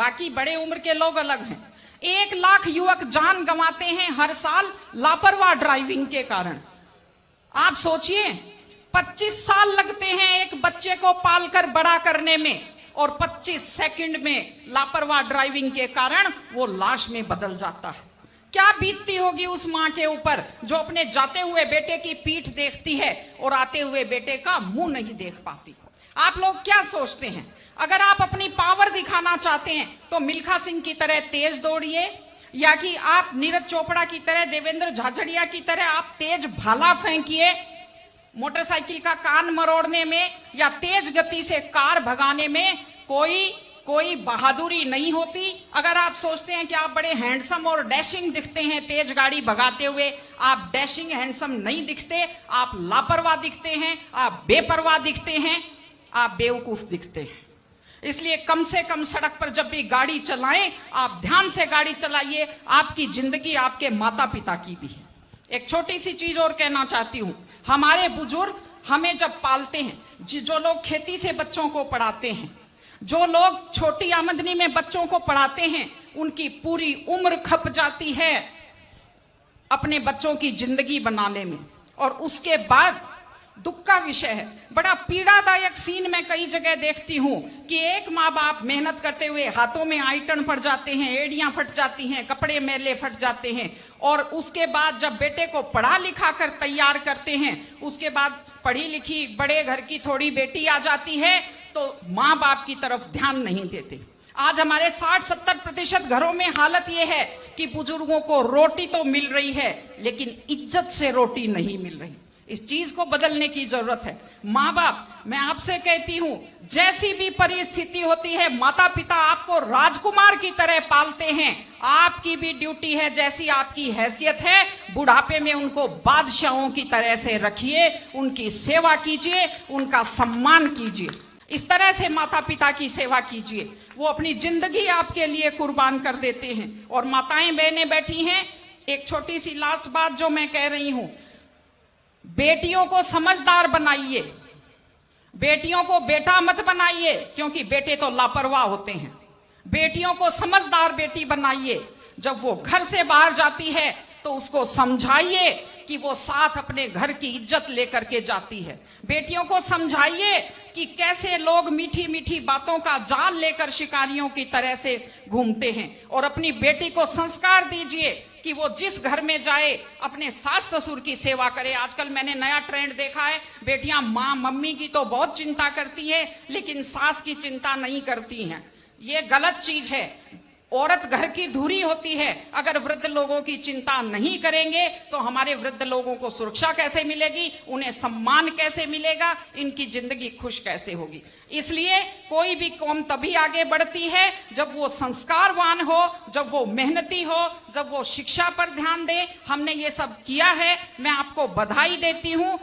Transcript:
बाकी बड़े उम्र के लोग अलग हैं। 1 लाख युवक जान गंवाते हैं हर साल लापरवाह ड्राइविंग के कारण। आप सोचिए, 25 साल लगते हैं एक बच्चे को पालकर बड़ा करने में, और 25 सेकंड में लापरवाह ड्राइविंग के कारण वो लाश में बदल जाता है। क्या बीतती होगी उस मां के ऊपर जो अपने जाते हुए बेटे की पीठ देखती है और आते हुए बेटे का मुंह नहीं देख पाती। आप लोग क्या सोचते हैं, अगर आप अपनी पावर दिखाना चाहते हैं तो मिल्खा सिंह की तरह तेज दौड़िए, या कि आप नीरज चोपड़ा की तरह, देवेंद्र झाझड़िया की तरह आप तेज भाला फेंकिए मोटरसाइकिल का कान मरोड़ने में, या तेज गति से कार भगाने में कोई बहादुरी नहीं होती। अगर आप सोचते हैं कि आप बड़े हैंडसम और डैशिंग दिखते हैं तेज गाड़ी भगाते हुए, आप डैशिंग हैंडसम नहीं दिखते, आप लापरवाह दिखते हैं, आप बेपरवाह दिखते हैं, आप बेवकूफ दिखते हैं। इसलिए कम से कम सड़क पर जब भी गाड़ी चलाएं, आप ध्यान से गाड़ी चलाइए। आपकी जिंदगी आपके माता पिता की भी है। एक छोटी सी चीज और कहना चाहती हूं, हमारे बुजुर्ग हमें जब पालते हैं, जो लोग खेती से बच्चों को पढ़ाते हैं, जो लोग छोटी आमदनी में बच्चों को पढ़ाते हैं, उनकी पूरी उम्र खप जाती है अपने बच्चों की जिंदगी बनाने में। और उसके बाद दुख का विषय है, बड़ा पीड़ादायक सीन मैं कई जगह देखती हूं कि एक माँ बाप मेहनत करते हुए हाथों में आइटन पड़ जाते हैं, एड़ियां फट जाती हैं, कपड़े मैले फट जाते हैं, और उसके बाद जब बेटे को पढ़ा लिखा कर तैयार करते हैं, उसके बाद पढ़ी लिखी बड़े घर की थोड़ी बेटी आ जाती है तो माँ बाप की तरफ ध्यान नहीं देते। आज हमारे 60-70% घरों में हालत यह है कि बुजुर्गों को रोटी तो मिल रही है लेकिन इज्जत से रोटी नहीं मिल रही। इस चीज को बदलने की जरूरत है। माँ बाप, मैं आपसे कहती हूं, जैसी भी परिस्थिति होती है, माता पिता आपको राजकुमार की तरह पालते हैं। आपकी भी ड्यूटी है, जैसी आपकी हैसियत है, बुढ़ापे में उनको बादशाहों की तरह से रखिए, उनकी सेवा कीजिए, उनका सम्मान कीजिए। इस तरह से माता पिता की सेवा कीजिए। वो अपनी जिंदगी आपके लिए कुर्बान कर देते हैं। और माताएं बहनें बैठी हैं, एक छोटी सी लास्ट बात जो मैं कह रही हूं, बेटियों को समझदार बनाइए, बेटियों को बेटा मत बनाइए, क्योंकि बेटे तो लापरवाह होते हैं। बेटियों को समझदार बेटी बनाइए। जब वो घर से बाहर जाती है तो उसको समझाइए कि वो साथ अपने घर की इज्जत लेकर के जाती है। बेटियों को समझाइए कि कैसे लोग मीठी मीठी बातों का जाल लेकर शिकारियों की तरह से घूमते हैं। और अपनी बेटी को संस्कार दीजिए कि वो जिस घर में जाए अपने सास ससुर की सेवा करे। आजकल मैंने नया ट्रेंड देखा है, बेटियां माँ मम्मी की तो बहुत चिंता करती है लेकिन सास की चिंता नहीं करती हैं। ये गलत चीज है। औरत घर की धुरी होती है। अगर वृद्ध लोगों की चिंता नहीं करेंगे तो हमारे वृद्ध लोगों को सुरक्षा कैसे मिलेगी, उन्हें सम्मान कैसे मिलेगा, इनकी जिंदगी खुश कैसे होगी। इसलिए कोई भी कौम तभी आगे बढ़ती है जब वो संस्कारवान हो, जब वो मेहनती हो, जब वो शिक्षा पर ध्यान दे। हमने ये सब किया है, मैं आपको बधाई देती हूँ।